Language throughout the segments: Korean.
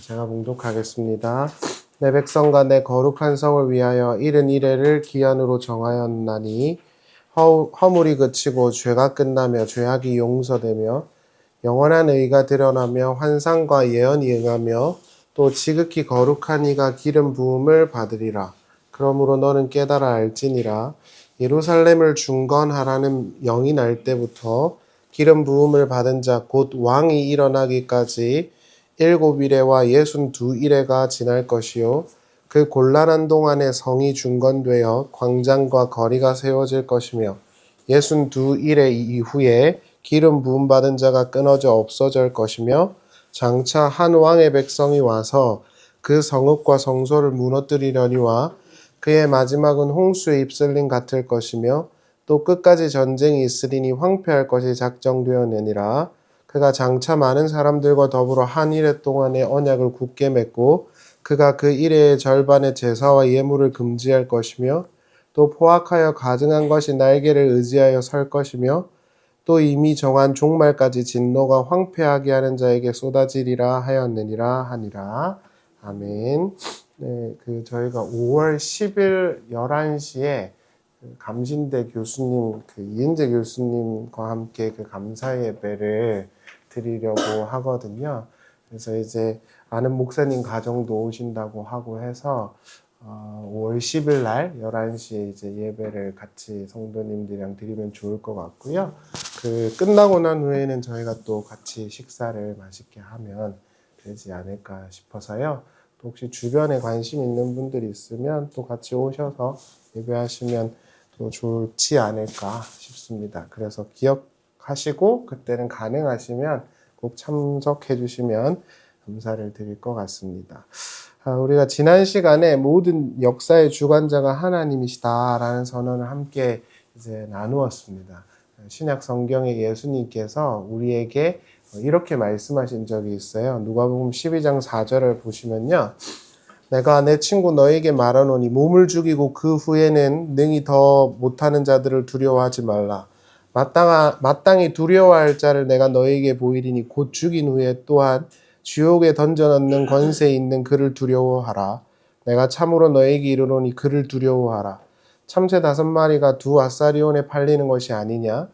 제가 봉독하겠습니다. 내 백성과 내 거룩한 성을 위하여 71회를 기한으로 정하였나니 허물이 그치고 죄가 끝나며 죄악이 용서되며 영원한 의가 드러나며 환상과 예언이 응하며 또 지극히 거룩한 이가 기름 부음을 받으리라. 그러므로 너는 깨달아 알지니라. 예루살렘을 중건하라는 영이 날 때부터 기름 부음을 받은 자 곧 왕이 일어나기까지 7일에와 62일에가 지날 것이요 그 곤란한 동안에 성이 중건되어 광장과 거리가 세워질 것이며 62일의 이후에 기름 부음 받은 자가 끊어져 없어질 것이며 장차 한 왕의 백성이 와서 그 성읍과 성소를 무너뜨리려니와 그의 마지막은 홍수에 휩쓸림 같을 것이며 또 끝까지 전쟁이 있으리니 황폐할 것이 작정되었느니라. 그가 장차 많은 사람들과 더불어 한 일해 동안의 언약을 굳게 맺고 그가 그 일해의 절반의 제사와 예물을 금지할 것이며 또 포악하여 가증한 것이 날개를 의지하여 설 것이며 또 이미 정한 종말까지 진노가 황폐하게 하는 자에게 쏟아지리라 하였느니라 하니라. 아멘. 네, 저희가 5월 10일 11시에 감신대 교수님, 이은재 교수님과 함께 감사 예배를 드리려고 하거든요. 그래서 이제 아는 목사님 가정도 오신다고 하고 해서 5월 10일 날 11시에 이제 예배를 같이 성도님들이랑 드리면 좋을 것 같고요. 끝나고 난 후에는 저희가 또 같이 식사를 맛있게 하면 되지 않을까 싶어서요. 또 혹시 주변에 관심 있는 분들이 있으면 또 같이 오셔서 예배하시면 또 좋지 않을까 싶습니다. 그래서 기억하시고 그때는 가능하시면 꼭 참석해 주시면 감사를 드릴 것 같습니다. 우리가 지난 시간에 모든 역사의 주관자가 하나님이시다라는 선언을 함께 이제 나누었습니다. 신약 성경에 예수님께서 우리에게 이렇게 말씀하신 적이 있어요. 누가복음 12장 4절을 보시면요. 내가 내 친구 너에게 말하노니 몸을 죽이고 그 후에는 능히 더 못하는 자들을 두려워하지 말라. 마땅히 두려워할 자를 내가 너에게 보이리니 곧 죽인 후에 또한 지옥에 던져넣는 권세 있는 그를 두려워하라. 내가 참으로 너에게 이르노니 그를 두려워하라. 참새 5마리가 2아사리온에 팔리는 것이 아니냐?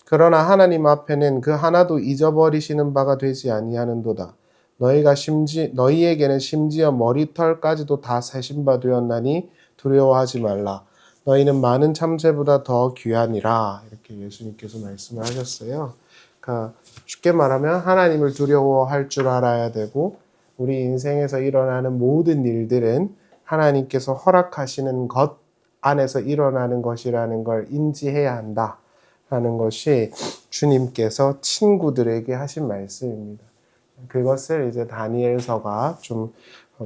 그러나 하나님 앞에는 그 하나도 잊어버리시는 바가 되지 아니하는도다. 너희에게는 심지어 머리털까지도 다 세신 바 되었나니 두려워하지 말라. 너희는 많은 참새보다 더 귀하니라. 이렇게 예수님께서 말씀을 하셨어요. 그러니까 쉽게 말하면 하나님을 두려워할 줄 알아야 되고 우리 인생에서 일어나는 모든 일들은 하나님께서 허락하시는 것 안에서 일어나는 것이라는 걸 인지해야 한다라는 것이 주님께서 친구들에게 하신 말씀입니다. 그것을 이제 다니엘서가 좀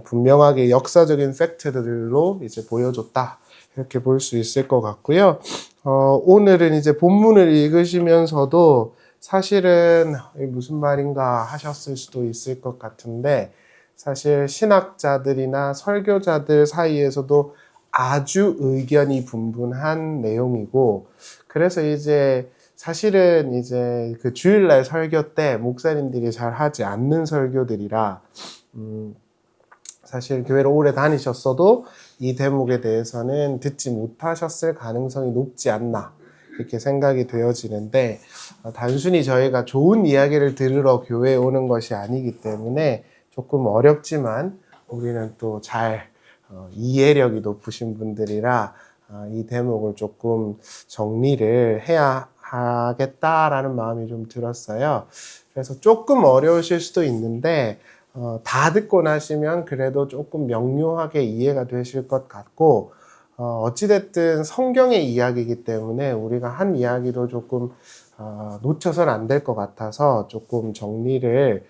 분명하게 역사적인 팩트들로 이제 보여줬다. 이렇게 볼 수 있을 것 같고요. 오늘은 이제 본문을 읽으시면서도 사실은 무슨 말인가 하셨을 수도 있을 것 같은데 사실 신학자들이나 설교자들 사이에서도 아주 의견이 분분한 내용이고 그래서 이제 사실은 이제 그 주일날 설교 때 목사님들이 잘 하지 않는 설교들이라 사실 교회를 오래 다니셨어도 이 대목에 대해서는 듣지 못하셨을 가능성이 높지 않나 이렇게 생각이 되어지는데 단순히 저희가 좋은 이야기를 들으러 교회에 오는 것이 아니기 때문에 조금 어렵지만 우리는 또 잘 이해력이 높으신 분들이라 이 대목을 조금 정리를 해야 하겠다라는 마음이 좀 들었어요. 그래서 조금 어려우실 수도 있는데 다 듣고 나시면 그래도 조금 명료하게 이해가 되실 것 같고 어찌됐든 성경의 이야기이기 때문에 우리가 한 이야기도 조금 놓쳐서는 안 될 것 같아서 조금 정리를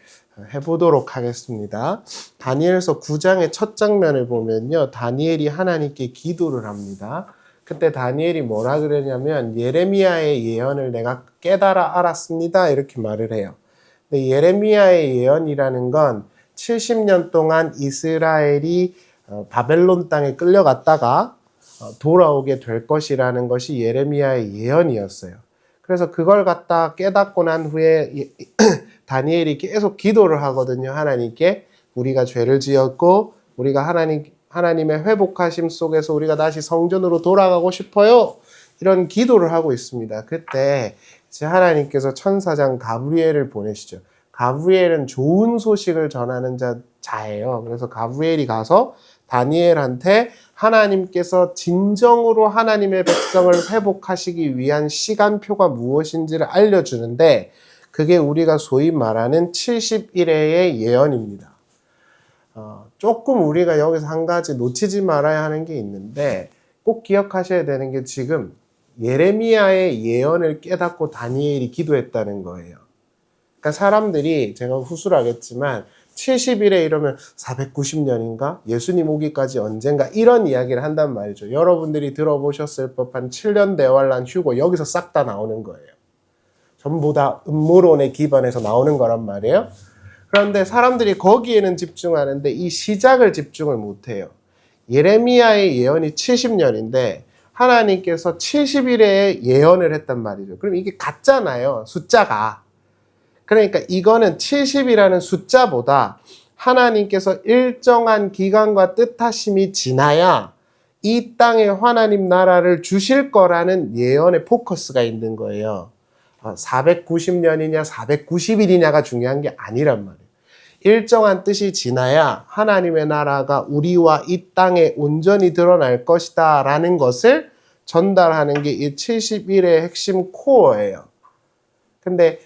해보도록 하겠습니다. 다니엘서 9장의 첫 장면을 보면요. 다니엘이 하나님께 기도를 합니다. 그때 다니엘이 뭐라 그러냐면 예레미야의 예언을 내가 깨달아 알았습니다. 이렇게 말을 해요. 근데 예레미야의 예언이라는 건 70년 동안 이스라엘이 바벨론 땅에 끌려갔다가 돌아오게 될 것이라는 것이 예레미야의 예언이었어요. 그래서 그걸 갖다 깨닫고 난 후에 다니엘이 계속 기도를 하거든요. 하나님께 우리가 죄를 지었고 우리가 하나님의 회복하심 속에서 우리가 다시 성전으로 돌아가고 싶어요. 이런 기도를 하고 있습니다. 그때 이제 하나님께서 천사장 가브리엘을 보내시죠. 가브리엘은 좋은 소식을 전하는 자예요. 그래서 가브리엘이 가서 다니엘한테 하나님께서 진정으로 하나님의 백성을 회복하시기 위한 시간표가 무엇인지를 알려주는데 그게 우리가 소위 말하는 70일의 예언입니다. 조금 우리가 여기서 한 가지 놓치지 말아야 하는 게 있는데 꼭 기억하셔야 되는 게 지금 예레미야의 예언을 깨닫고 다니엘이 기도했다는 거예요. 그러니까 사람들이 제가 후술하겠지만 70일에 이러면 490년인가? 예수님 오기까지 언젠가? 이런 이야기를 한단 말이죠. 여러분들이 들어보셨을 법한 7년 대환란 휴고 여기서 싹 다 나오는 거예요. 전부 다 음모론에 기반해서 나오는 거란 말이에요. 그런데 사람들이 거기에는 집중하는데 이 시작을 집중을 못해요. 예레미야의 예언이 70년인데 하나님께서 70일에 예언을 했단 말이죠. 그럼 이게 같잖아요. 숫자가. 그러니까 이거는 70이라는 숫자보다 하나님께서 일정한 기간과 뜻하심이 지나야 이 땅에 하나님 나라를 주실 거라는 예언의 포커스가 있는 거예요. 490년이냐 490일이냐가 중요한 게 아니란 말이에요. 일정한 뜻이 지나야 하나님의 나라가 우리와 이 땅에 온전히 드러날 것이다 라는 것을 전달하는 게 이 70일의 핵심 코어예요. 근데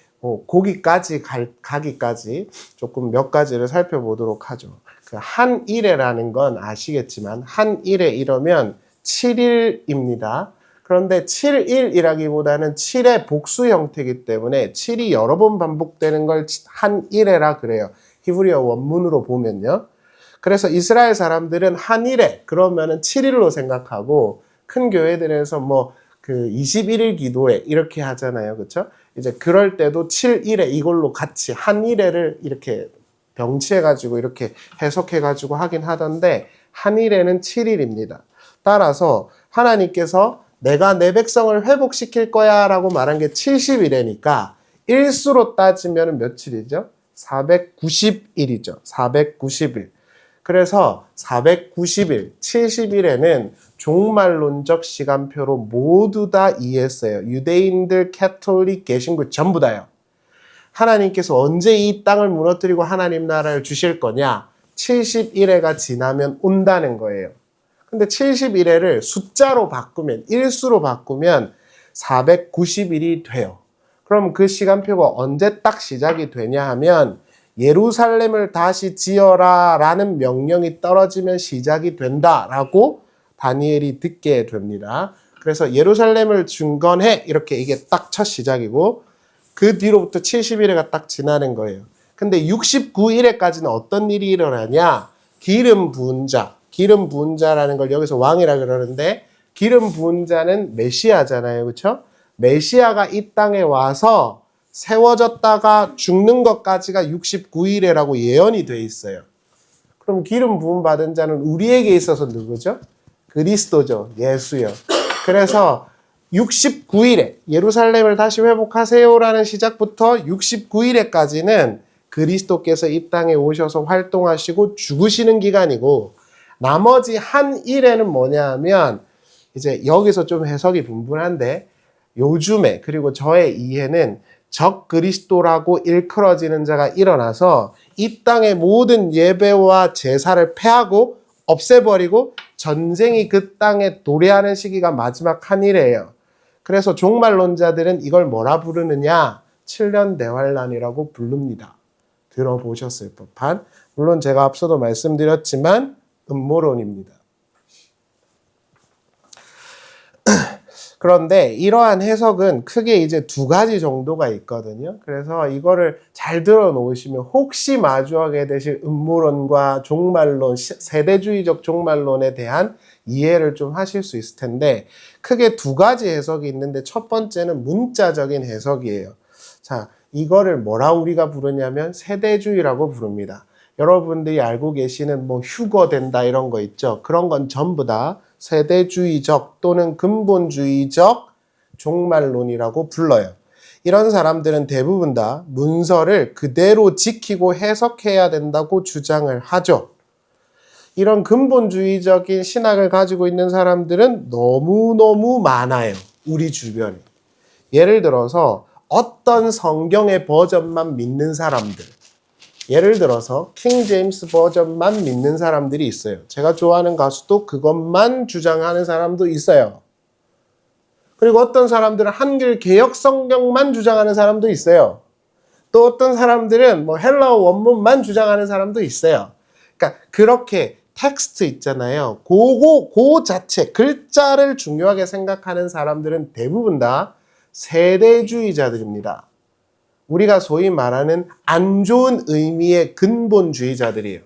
거기까지 가기까지 조금 몇 가지를 살펴보도록 하죠. 그 한 일에라는 건 아시겠지만 한 일에 이러면 7일입니다. 그런데 7일이라기보다는 7의 복수 형태이기 때문에 7이 여러 번 반복되는 걸 한 일에라 그래요. 히브리어 원문으로 보면요. 그래서 이스라엘 사람들은 한 일에 그러면은 7일로 생각하고 큰 교회들에서 그 21일 기도회 이렇게 하잖아요. 그렇죠? 이제 그럴 때도 7일에 이걸로 같이 한 일에를 이렇게 병치해가지고 이렇게 해석해가지고 하긴 하던데 한 일에는 7일입니다. 따라서 하나님께서 내가 내 백성을 회복시킬 거야 라고 말한 게 70일이니까 일수로 따지면 며칠이죠? 490일이죠. 490일. 그래서 490일, 70일에는 종말론적 시간표로 모두 다 이해했어요. 유대인들, 캐톨릭, 개신교 전부 다요. 하나님께서 언제 이 땅을 무너뜨리고 하나님 나라를 주실 거냐? 70일회가 지나면 온다는 거예요. 근데 71회를 숫자로 바꾸면, 일수로 바꾸면 490일이 돼요. 그럼 그 시간표가 언제 딱 시작이 되냐 하면 예루살렘을 다시 지어라 라는 명령이 떨어지면 시작이 된다라고 다니엘이 듣게 됩니다. 그래서 예루살렘을 중건해 이렇게 이게 딱 첫 시작이고 그 뒤로부터 70일회가 딱 지나는 거예요. 근데 69일회까지는 어떤 일이 일어나냐? 기름 부은 자. 기름 부은 자라는 걸 여기서 왕이라 그러는데 기름 부은 자는 메시아잖아요. 그렇죠? 메시아가 이 땅에 와서 세워졌다가 죽는 것까지가 69일회라고 예언이 돼 있어요. 그럼 기름 부음 받은 자는 우리에게 있어서 누구죠? 그리스도죠. 예수요. 그래서 69일에 예루살렘을 다시 회복하세요라는 시작부터 69일에까지는 그리스도께서 이 땅에 오셔서 활동하시고 죽으시는 기간이고 나머지 한 일에는 뭐냐 하면 이제 여기서 좀 해석이 분분한데 요즘에 그리고 저의 이해는 적 그리스도라고 일컬어지는 자가 일어나서 이 땅의 모든 예배와 제사를 폐하고 없애버리고 전쟁이 그 땅에 도래하는 시기가 마지막 한 일이에요. 그래서 종말론자들은 이걸 뭐라 부르느냐? 7년 대환란이라고 부릅니다. 들어보셨을 법한. 물론 제가 앞서도 말씀드렸지만 음모론입니다. 그런데 이러한 해석은 크게 이제 두 가지 정도가 있거든요. 그래서 이거를 잘 들어 놓으시면 혹시 마주하게 되실 음모론과 종말론, 세대주의적 종말론에 대한 이해를 좀 하실 수 있을 텐데 크게 두 가지 해석이 있는데 첫 번째는 문자적인 해석이에요. 자, 이거를 뭐라 우리가 부르냐면 세대주의라고 부릅니다. 여러분들이 알고 계시는 휴거된다 이런 거 있죠. 그런 건 전부 다 세대주의적 또는 근본주의적 종말론이라고 불러요. 이런 사람들은 대부분 다 문서를 그대로 지키고 해석해야 된다고 주장을 하죠. 이런 근본주의적인 신학을 가지고 있는 사람들은 너무너무 많아요. 우리 주변에. 예를 들어서 어떤 성경의 버전만 믿는 사람들. 예를 들어서 킹 제임스 버전만 믿는 사람들이 있어요. 제가 좋아하는 가수도 그것만 주장하는 사람도 있어요. 그리고 어떤 사람들은 한글 개역 성경만 주장하는 사람도 있어요. 또 어떤 사람들은 뭐 헬라어 원문만 주장하는 사람도 있어요. 그러니까 그렇게 텍스트 있잖아요. 그 자체, 글자를 중요하게 생각하는 사람들은 대부분 다 세대주의자들입니다. 우리가 소위 말하는 안 좋은 의미의 근본주의자들이에요.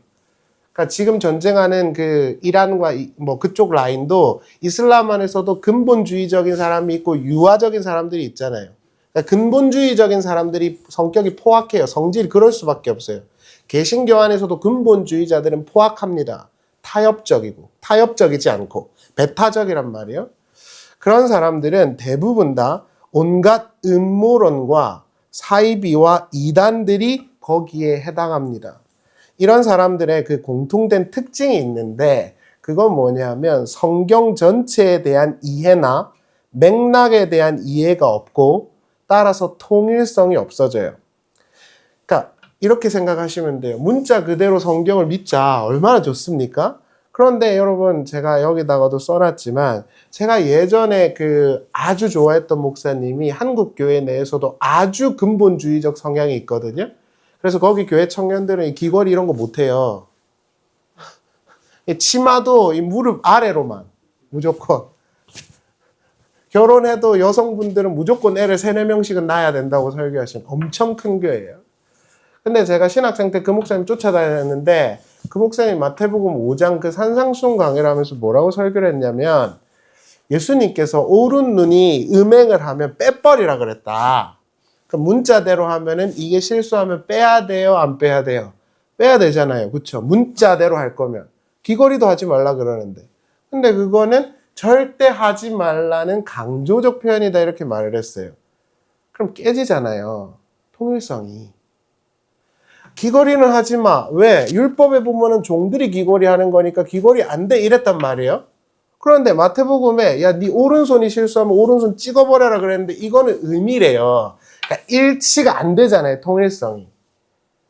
그러니까 지금 전쟁하는 그 이란과 뭐 그쪽 라인도 이슬람 안에서도 근본주의적인 사람이 있고 유화적인 사람들이 있잖아요. 그러니까 근본주의적인 사람들이 성격이 포악해요. 성질이 그럴 수밖에 없어요. 개신교 안에서도 근본주의자들은 포악합니다. 타협적이지 않고 배타적이란 말이에요. 그런 사람들은 대부분 다 온갖 음모론과 사이비와 이단들이 거기에 해당합니다. 이런 사람들의 그 공통된 특징이 있는데 그건 뭐냐면 성경 전체에 대한 이해나 맥락에 대한 이해가 없고 따라서 통일성이 없어져요. 그러니까 이렇게 생각하시면 돼요. 문자 그대로 성경을 믿자. 얼마나 좋습니까? 그런데 여러분 제가 여기다가도 써놨지만 제가 예전에 그 아주 좋아했던 목사님이 한국 교회 내에서도 아주 근본주의적 성향이 있거든요. 그래서 거기 교회 청년들은 이 귀걸이 이런 거 못해요. 치마도 이 무릎 아래로만 무조건. 결혼해도 여성분들은 무조건 애를 3-4명씩은 낳아야 된다고 설교하시는 엄청 큰 교회예요. 근데 제가 신학생 때 그 목사님 쫓아다녔는데 그 목사님 마태복음 5장 그 산상수훈 강의를 하면서 뭐라고 설교를 했냐면 예수님께서 오른 눈이 음행을 하면 빼버리라 그랬다. 문자대로 하면은 이게 실수하면 빼야 돼요, 안 빼야 돼요? 빼야 되잖아요. 그렇죠? 문자대로 할 거면. 귀걸이도 하지 말라 그러는데. 근데 그거는 절대 하지 말라는 강조적 표현이다 이렇게 말을 했어요. 그럼 깨지잖아요. 통일성이. 귀걸이는 하지 마. 왜? 율법에 보면은 종들이 귀걸이 하는 거니까 귀걸이 안 돼 이랬단 말이에요. 그런데 마태복음에 야, 네 오른손이 실수하면 오른손 찍어버려라 그랬는데 이거는 의미래요. 그러니까 일치가 안 되잖아요. 통일성이.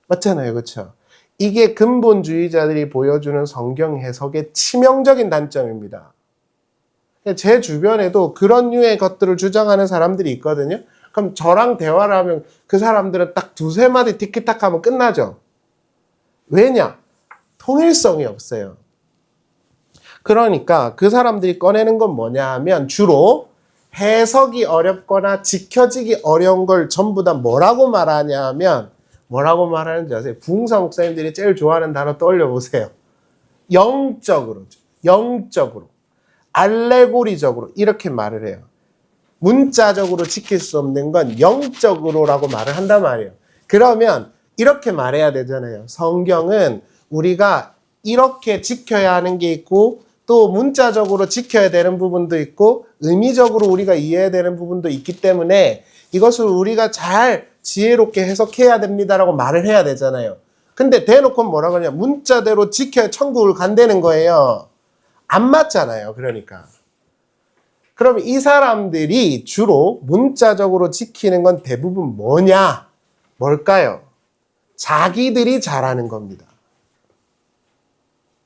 맞잖아요. 그렇죠? 이게 근본주의자들이 보여주는 성경 해석의 치명적인 단점입니다. 제 주변에도 그런 류의 것들을 주장하는 사람들이 있거든요. 그럼 저랑 대화를 하면 그 사람들은 딱 2-3마디 티키타카 하면 끝나죠. 왜냐? 통일성이 없어요. 그러니까 그 사람들이 꺼내는 건 뭐냐 하면 주로 해석이 어렵거나 지켜지기 어려운 걸 전부 다 뭐라고 말하냐 하면 뭐라고 말하는지 아세요? 부흥사 목사님들이 제일 좋아하는 단어 떠올려 보세요. 영적으로죠. 영적으로. 알레고리적으로 이렇게 말을 해요. 문자적으로 지킬 수 없는 건 영적으로라고 말을 한단 말이에요. 그러면 이렇게 말해야 되잖아요. 성경은 우리가 이렇게 지켜야 하는 게 있고 또 문자적으로 지켜야 되는 부분도 있고 의미적으로 우리가 이해해야 되는 부분도 있기 때문에 이것을 우리가 잘 지혜롭게 해석해야 됩니다라고 말을 해야 되잖아요. 근데 대놓고 뭐라고 하냐? 문자대로 지켜야 천국을 간다는 거예요. 안 맞잖아요. 그러니까. 그럼 이 사람들이 주로 문자적으로 지키는 건 대부분 뭐냐? 뭘까요? 자기들이 잘하는 겁니다.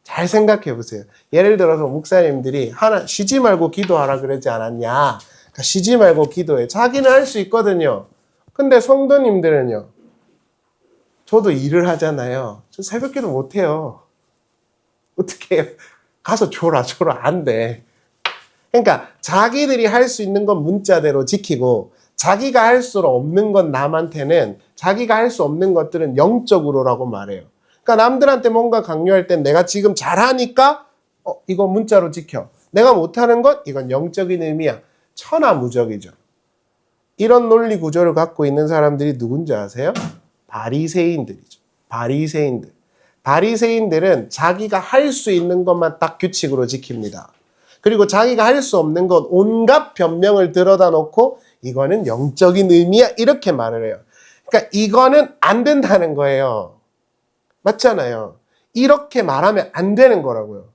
잘 생각해 보세요. 예를 들어서 목사님들이 하나 쉬지 말고 기도하라 그러지 않았냐? 그러니까 쉬지 말고 기도해. 자기는 할 수 있거든요. 근데 성도님들은요. 저도 일을 하잖아요. 저 새벽기도 못 해요. 어떻게 해요? 가서 줘라. 안 돼. 그러니까 자기들이 할 수 있는 건 문자대로 지키고 자기가 할 수 없는 건 남한테는 자기가 할 수 없는 것들은 영적으로라고 말해요. 그러니까 남들한테 뭔가 강요할 땐 내가 지금 잘하니까 이거 문자로 지켜. 내가 못하는 건 이건 영적인 의미야. 천하무적이죠. 이런 논리 구조를 갖고 있는 사람들이 누군지 아세요? 바리새인들이죠. 바리새인들은 자기가 할 수 있는 것만 딱 규칙으로 지킵니다. 그리고 자기가 할 수 없는 건 온갖 변명을 들어다 놓고 이거는 영적인 의미야. 이렇게 말을 해요. 그러니까 이거는 안 된다는 거예요. 맞잖아요. 이렇게 말하면 안 되는 거라고요.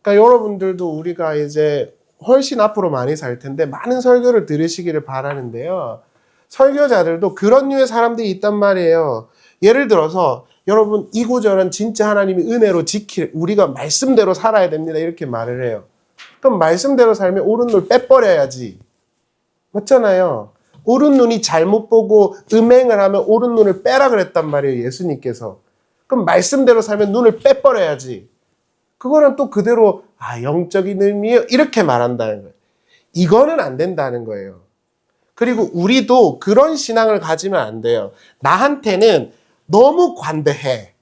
그러니까 여러분들도 우리가 이제 훨씬 앞으로 많이 살 텐데 많은 설교를 들으시기를 바라는데요. 설교자들도 그런 류의 사람들이 있단 말이에요. 예를 들어서 여러분 이 구절은 진짜 하나님이 은혜로 우리가 말씀대로 살아야 됩니다. 이렇게 말을 해요. 그럼 말씀대로 살면 오른 눈 빼버려야지. 맞잖아요. 오른 눈이 잘못 보고 음행을 하면 오른 눈을 빼라 그랬단 말이에요. 예수님께서. 그럼 말씀대로 살면 눈을 빼버려야지. 그거는 또 그대로 영적인 의미예요. 이렇게 말한다는 거예요. 이거는 안 된다는 거예요. 그리고 우리도 그런 신앙을 가지면 안 돼요. 나한테는 너무 관대해.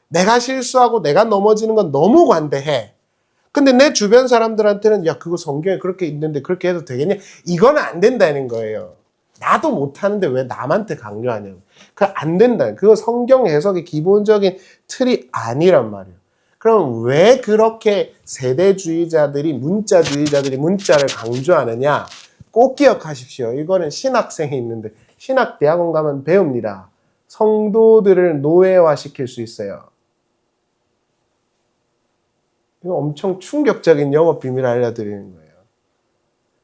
내가 실수하고 내가 넘어지는 건 너무 관대해. 근데 내 주변 사람들한테는 야 그거 성경에 그렇게 있는데 그렇게 해도 되겠냐? 이건 안 된다는 거예요. 나도 못하는데 왜 남한테 강요하냐고. 그거 안 된다. 그거 성경 해석의 기본적인 틀이 아니란 말이에요. 그럼 왜 그렇게 세대주의자들이 문자주의자들이 문자를 강조하느냐? 꼭 기억하십시오. 이거는 신학생이 있는데 신학대학원 가면 배웁니다. 성도들을 노예화시킬 수 있어요. 이거 엄청 충격적인 영업 비밀을 알려드리는 거예요.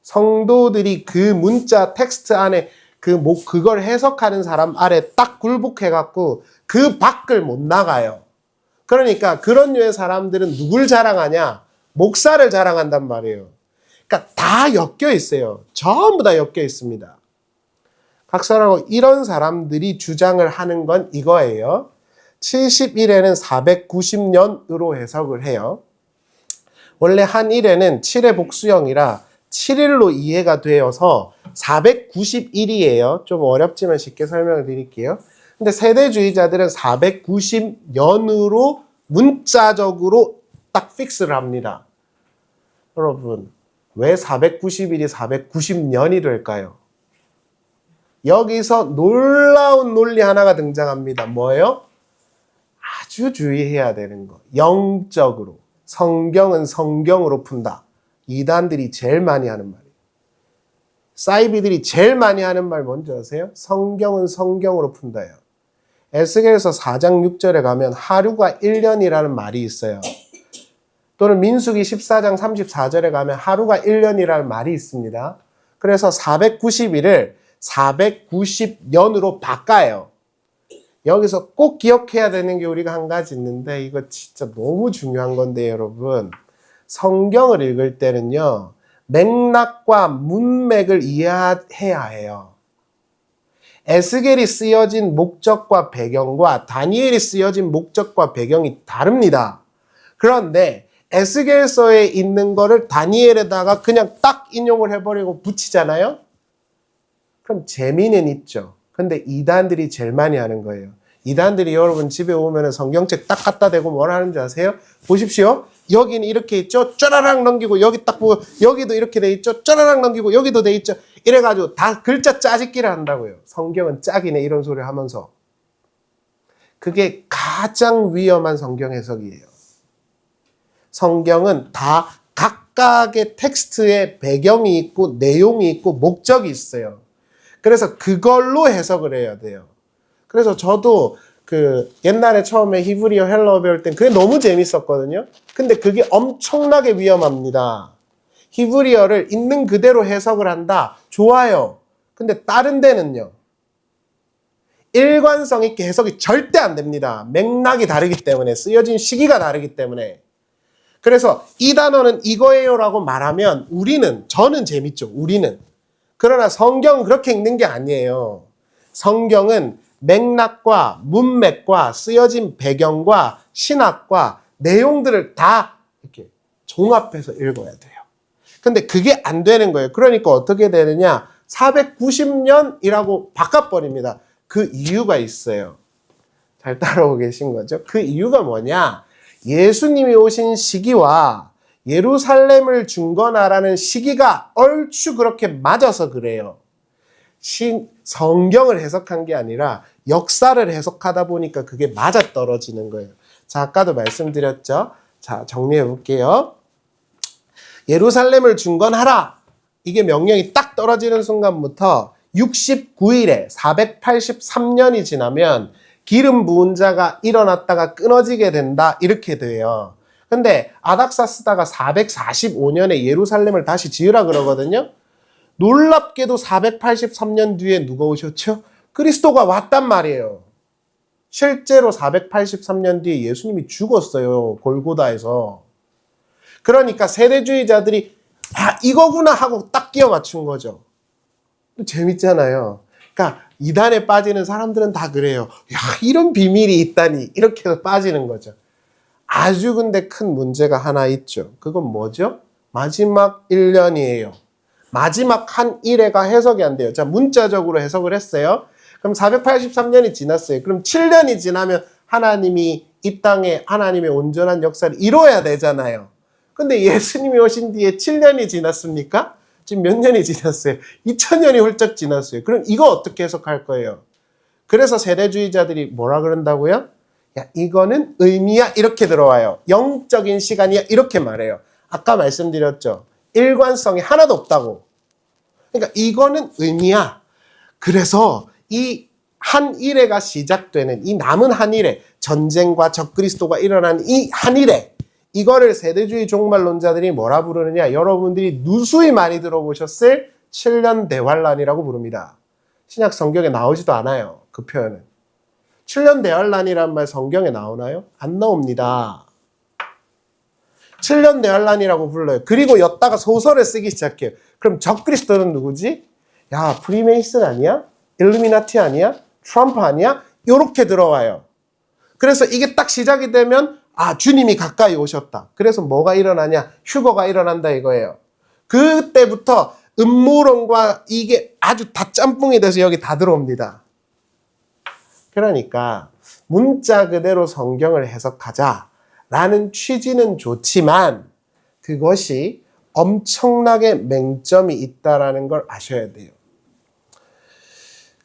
성도들이 그 문자 텍스트 안에 그걸 해석하는 사람 아래 딱 굴복해갖고 그 밖을 못 나가요. 그러니까 그런 류의 사람들은 누굴 자랑하냐? 목사를 자랑한단 말이에요. 그러니까 다 엮여 있어요. 전부 다 엮여 있습니다. 각설하고 이런 사람들이 주장을 하는 건 이거예요. 71회는 490년으로 해석을 해요. 원래 한 1회는 7의 복수형이라 7일로 이해가 되어서 491이에요. 좀 어렵지만 쉽게 설명을 드릴게요. 근데 세대주의자들은 490년으로 문자적으로 딱 픽스를 합니다. 여러분, 왜 491이 490년이 될까요? 여기서 놀라운 논리 하나가 등장합니다. 뭐예요? 아주 주의해야 되는 거. 영적으로. 성경은 성경으로 푼다. 이단들이 제일 많이 하는 말이에요. 사이비들이 제일 많이 하는 말 뭔지 아세요? 성경은 성경으로 푼다요. 에스겔서 4장 6절에 가면 하루가 1년이라는 말이 있어요. 또는 민수기 14장 34절에 가면 하루가 1년이라는 말이 있습니다. 그래서 490일을 490년으로 바꿔요. 여기서 꼭 기억해야 되는 게 우리가 한 가지 있는데 이거 진짜 너무 중요한 건데 여러분. 성경을 읽을 때는요. 맥락과 문맥을 이해해야 해요. 에스겔이 쓰여진 목적과 배경과 다니엘이 쓰여진 목적과 배경이 다릅니다. 그런데 에스겔서에 있는 거를 다니엘에다가 그냥 딱 인용을 해버리고 붙이잖아요? 그럼 재미는 있죠. 근데 이단들이 제일 많이 하는 거예요. 이단들이 여러분 집에 오면 성경책 딱 갖다 대고 뭘 하는지 아세요? 보십시오. 여기는 이렇게 있죠. 쪼라락 넘기고 여기 딱 보고 여기도 이렇게 돼 있죠. 쪼라락 넘기고 여기도 돼 있죠. 이래가지고 다 글자 짜집기를 한다고요. 성경은 짝이네 이런 소리를 하면서. 그게 가장 위험한 성경 해석이에요. 성경은 다 각각의 텍스트에 배경이 있고 내용이 있고 목적이 있어요. 그래서 그걸로 해석을 해야 돼요. 그래서 저도 옛날에 처음에 히브리어 헬라어 배울 땐 그게 너무 재밌었거든요. 근데 그게 엄청나게 위험합니다. 히브리어를 있는 그대로 해석을 한다. 좋아요. 근데 다른 데는요. 일관성 있게 해석이 절대 안 됩니다. 맥락이 다르기 때문에, 쓰여진 시기가 다르기 때문에. 그래서 이 단어는 이거예요라고 말하면 저는 재밌죠. 우리는. 그러나 성경은 그렇게 읽는 게 아니에요. 성경은 맥락과 문맥과 쓰여진 배경과 신학과 내용들을 다 이렇게 종합해서 읽어야 돼요. 근데 그게 안 되는 거예요. 그러니까 어떻게 되느냐? 490년이라고 바꿔버립니다. 그 이유가 있어요. 잘 따라오고 계신 거죠? 그 이유가 뭐냐? 예수님이 오신 시기와 예루살렘을 중건하라는 시기가 얼추 그렇게 맞아서 그래요. 성경을 해석한 게 아니라 역사를 해석하다 보니까 그게 맞아떨어지는 거예요. 자, 아까도 말씀드렸죠? 자, 정리해 볼게요. 예루살렘을 중건하라. 이게 명령이 딱 떨어지는 순간부터 69일에 483년이 지나면 기름 부은 자가 일어났다가 끊어지게 된다 이렇게 돼요. 근데 아닥사스다가 445년에 예루살렘을 다시 지으라 그러거든요. 놀랍게도 483년 뒤에 누가 오셨죠? 그리스도가 왔단 말이에요. 실제로 483년 뒤에 예수님이 죽었어요. 골고다에서. 그러니까 세대주의자들이 이거구나 하고 딱 끼워 맞춘 거죠. 재밌잖아요. 그러니까 이단에 빠지는 사람들은 다 그래요. 야, 이런 비밀이 있다니 이렇게 해서 빠지는 거죠. 아주 근데 큰 문제가 하나 있죠. 그건 뭐죠? 마지막 1년이에요. 마지막 한 일회가 해석이 안 돼요. 자, 문자적으로 해석을 했어요. 그럼 483년이 지났어요. 그럼 7년이 지나면 하나님이 이 땅에 하나님의 온전한 역사를 이뤄야 되잖아요. 근데 예수님이 오신 뒤에 7년이 지났습니까? 지금 몇 년이 지났어요? 2000년이 훌쩍 지났어요. 그럼 이거 어떻게 해석할 거예요? 그래서 세대주의자들이 뭐라 그런다고요? 야, 이거는 의미야 이렇게 들어와요. 영적인 시간이야 이렇게 말해요. 아까 말씀드렸죠. 일관성이 하나도 없다고. 그러니까 이거는 의미야. 그래서 이 한 일회가 시작되는 이 남은 한 일회, 전쟁과 적그리스도가 일어난 이 한 일회, 이거를 세대주의 종말론자들이 뭐라 부르느냐? 여러분들이 누수히 많이 들어보셨을 7년 대환란이라고 부릅니다. 신약 성경에 나오지도 않아요. 그 표현은. 7년 대환란이란 말 성경에 나오나요? 안 나옵니다. 7년 대환란이라고 불러요. 그리고 였다가 소설을 쓰기 시작해요. 그럼 적그리스도는 누구지? 야, 프리메이슨 아니야? 일루미나티 아니야? 트럼프 아니야? 요렇게 들어와요. 그래서 이게 딱 시작이 되면 주님이 가까이 오셨다. 그래서 뭐가 일어나냐? 휴거가 일어난다 이거예요. 그때부터 음모론과 이게 아주 다 짬뽕이 돼서 여기 다 들어옵니다. 그러니까 문자 그대로 성경을 해석하자라는 취지는 좋지만 그것이 엄청나게 맹점이 있다라는 걸 아셔야 돼요.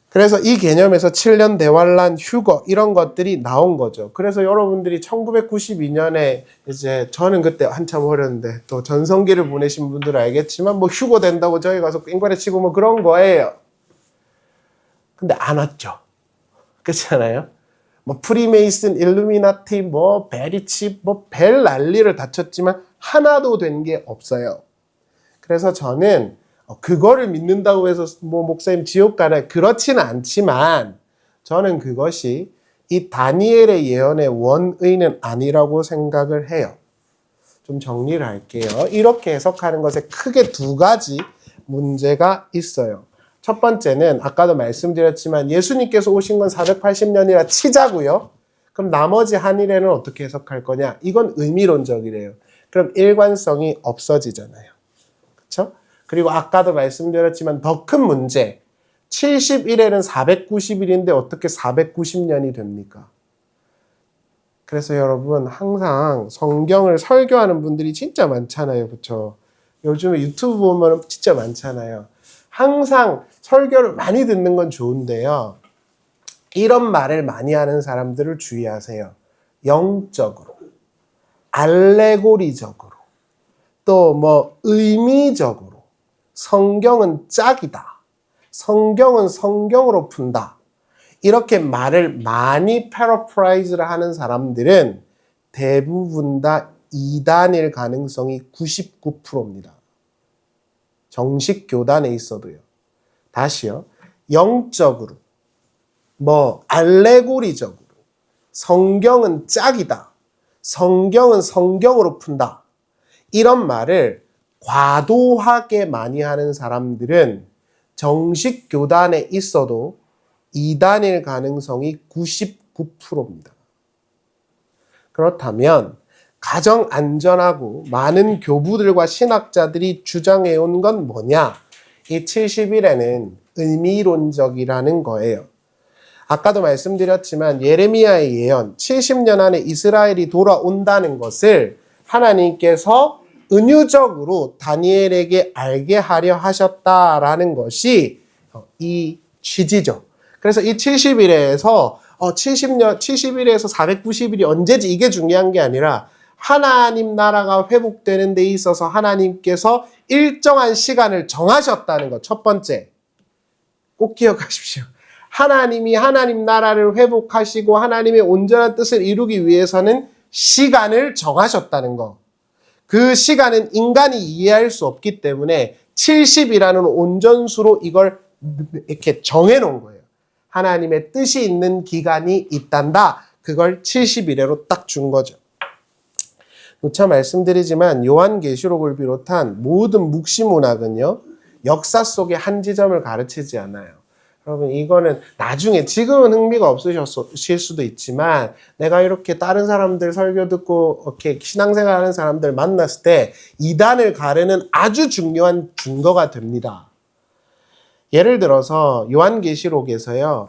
그래서 이 개념에서 7년 대환란, 휴거 이런 것들이 나온 거죠. 그래서 여러분들이 1992년에 이제 저는 그때 한참 어렸는데 또 전성기를 보내신 분들은 알겠지만 뭐 휴거 된다고 저희 가서 깽가리 치고 뭐 그런 거예요. 근데 안 왔죠. 그렇잖아요. 뭐 프리메이슨, 일루미나티, 뭐 베리치, 뭐 벨 난리를 다쳤지만 하나도 된 게 없어요. 그래서 저는 그거를 믿는다고 해서 뭐 목사님 지옥 가라 그렇지는 않지만 저는 그것이 이 다니엘의 예언의 원의는 아니라고 생각을 해요. 좀 정리를 할게요. 이렇게 해석하는 것에 크게 두 가지 문제가 있어요. 첫 번째는 아까도 말씀드렸지만 예수님께서 오신 건 480년이라 치자고요. 그럼 나머지 한 일에는 어떻게 해석할 거냐? 이건 의미론적이래요. 그럼 일관성이 없어지잖아요. 그렇죠? 그리고 아까도 말씀드렸지만 더 큰 문제, 70일에는 490일인데 어떻게 490년이 됩니까? 그래서 여러분 항상 성경을 설교하는 분들이 진짜 많잖아요. 그렇죠? 요즘에 유튜브 보면 진짜 많잖아요. 항상 설교를 많이 듣는 건 좋은데요. 이런 말을 많이 하는 사람들을 주의하세요. 영적으로, 알레고리적으로, 또 뭐 의미적으로 성경은 짝이다. 성경은 성경으로 푼다. 이렇게 말을 많이 패러프라이즈를 하는 사람들은 대부분 다 이단일 가능성이 99%입니다. 정식 교단에 있어도요. 다시요. 영적으로, 뭐 알레고리적으로 성경은 짝이다. 성경은 성경으로 푼다. 이런 말을 과도하게 많이 하는 사람들은 정식 교단에 있어도 이단일 가능성이 99%입니다. 그렇다면 가장 안전하고 많은 교부들과 신학자들이 주장해온 건 뭐냐? 이 70일에는 의미론적이라는 거예요. 아까도 말씀드렸지만 예레미야의 예언, 70년 안에 이스라엘이 돌아온다는 것을 하나님께서 은유적으로 다니엘에게 알게 하려 하셨다라는 것이 이 취지죠. 그래서 이 70일에서 70일에서 490일이 언제지 이게 중요한 게 아니라 하나님 나라가 회복되는 데 있어서 하나님께서 일정한 시간을 정하셨다는 것. 첫 번째. 꼭 기억하십시오. 하나님이 하나님 나라를 회복하시고 하나님의 온전한 뜻을 이루기 위해서는 시간을 정하셨다는 것. 그 시간은 인간이 이해할 수 없기 때문에 70이라는 온전수로 이걸 이렇게 정해놓은 거예요. 하나님의 뜻이 있는 기간이 있단다. 그걸 70일에로 딱 준 거죠. 누차 말씀드리지만 요한계시록을 비롯한 모든 묵시문학은요. 역사 속의 한 지점을 가르치지 않아요. 여러분 이거는 나중에 지금은 흥미가 없으실 수도 있지만 내가 이렇게 다른 사람들 설교 듣고 이렇게 신앙생활하는 사람들 만났을 때 이단을 가르는 아주 중요한 증거가 됩니다. 예를 들어서 요한계시록에서요.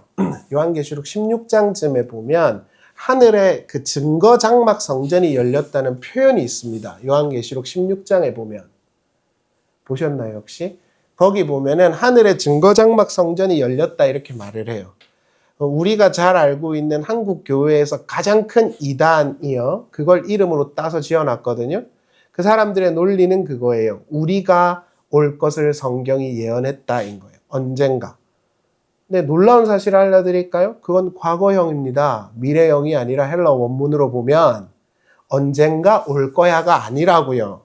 요한계시록 16장쯤에 보면 하늘에 그 증거 장막 성전이 열렸다는 표현이 있습니다. 요한계시록 16장에 보면 보셨나요 혹시? 거기 보면은 하늘에 증거 장막 성전이 열렸다 이렇게 말을 해요. 우리가 잘 알고 있는 한국 교회에서 가장 큰 이단이요. 그걸 이름으로 따서 지어놨거든요. 그 사람들의 논리는 그거예요. 우리가 올 것을 성경이 예언했다인 거예요. 언젠가. 근데 놀라운 사실을 알려드릴까요? 그건 과거형입니다. 미래형이 아니라 헬라 원문으로 보면 언젠가 올 거야가 아니라고요.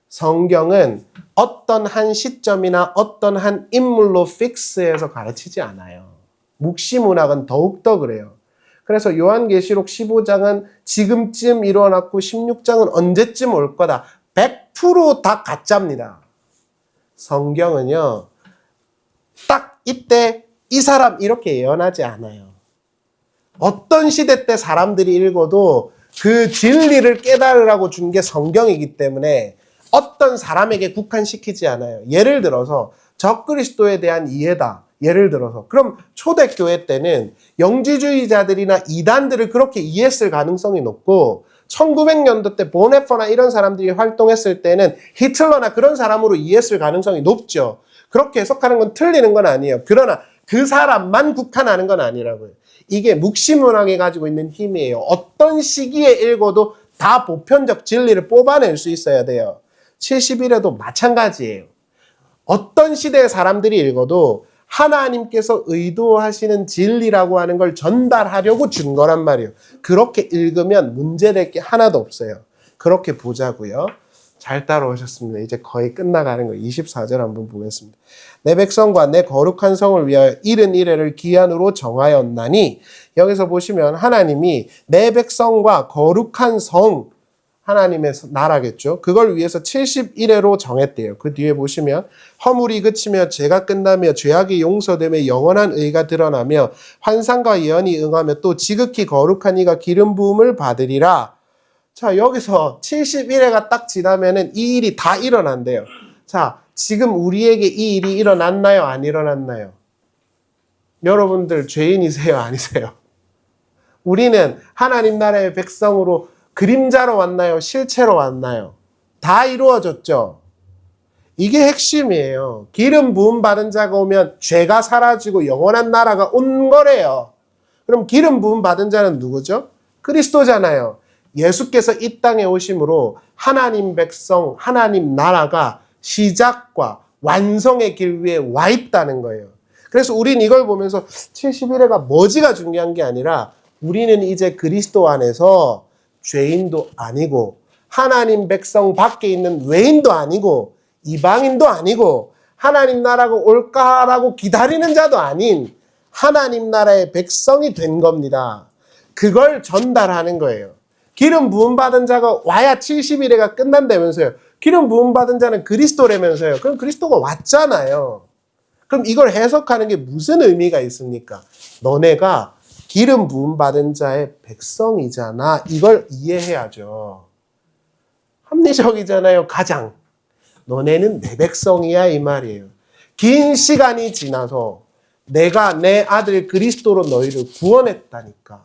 성경은 어떤 한 시점이나 어떤 한 인물로 픽스해서 가르치지 않아요. 묵시문학은 더욱더 그래요. 그래서 요한계시록 15장은 지금쯤 일어났고 16장은 언제쯤 올 거다. 100% 가짜입니다. 성경은요. 딱 이때 이 사람 이렇게 예언하지 않아요. 어떤 시대 때 사람들이 읽어도 그 진리를 깨달으라고 준 게 성경이기 때문에 어떤 사람에게 국한시키지 않아요. 예를 들어서 적그리스도에 대한 이해다. 예를 들어서 그럼 초대교회 때는 영지주의자들이나 이단들을 그렇게 이해했을 가능성이 높고 1900년도 때 보네퍼나 이런 사람들이 활동했을 때는 히틀러나 그런 사람으로 이해했을 가능성이 높죠. 그렇게 해석하는 건 틀리는 건 아니에요. 그러나 그 사람만 국한하는 건 아니라고요. 이게 묵시문학이 가지고 있는 힘이에요. 어떤 시기에 읽어도 다 보편적 진리를 뽑아낼 수 있어야 돼요. 70일에도 마찬가지예요. 어떤 시대의 사람들이 읽어도 하나님께서 의도하시는 진리라고 하는 걸 전달하려고 준 거란 말이에요. 그렇게 읽으면 문제될 게 하나도 없어요. 그렇게 보자고요. 잘 따라오셨습니다. 이제 거의 끝나가는 거예요. 24절 한번 보겠습니다. 내 백성과 내 거룩한 성을 위하여 71회를 기한으로 정하였나니 여기서 보시면 하나님이 내 백성과 거룩한 성 하나님의 나라겠죠. 그걸 위해서 71회로 정했대요. 그 뒤에 보시면 허물이 그치며 죄가 끝나며 죄악이 용서되며 영원한 의가 드러나며 환상과 예언이 응하며 또 지극히 거룩한 이가 기름 부음을 받으리라. 자, 여기서 71회가 딱 지나면은 이 일이 다 일어난대요. 자, 지금 우리에게 이 일이 일어났나요? 안 일어났나요? 여러분들 죄인이세요? 아니세요? 우리는 하나님 나라의 백성으로 그림자로 왔나요? 실체로 왔나요? 다 이루어졌죠. 이게 핵심이에요. 기름 부음 받은 자가 오면 죄가 사라지고 영원한 나라가 온 거래요. 그럼 기름 부음 받은 자는 누구죠? 그리스도잖아요. 예수께서 이 땅에 오심으로 하나님 백성, 하나님 나라가 시작과 완성의 길 위에 와 있다는 거예요. 그래서 우린 이걸 보면서 71회가 뭐지가 중요한 게 아니라 우리는 이제 그리스도 안에서 죄인도 아니고 하나님 백성 밖에 있는 외인도 아니고 이방인도 아니고 하나님 나라가 올까라고 기다리는 자도 아닌 하나님 나라의 백성이 된 겁니다. 그걸 전달하는 거예요. 기름 부음 받은 자가 와야 70일에가 끝난다면서요. 기름 부음 받은 자는 그리스도라면서요. 그럼 그리스도가 왔잖아요. 그럼 이걸 해석하는 게 무슨 의미가 있습니까? 너네가 기름 부음 받은 자의 백성이잖아. 이걸 이해해야죠. 합리적이잖아요. 가장. 너네는 내 백성이야 이 말이에요. 긴 시간이 지나서 내가 내 아들 그리스도로 너희를 구원했다니까.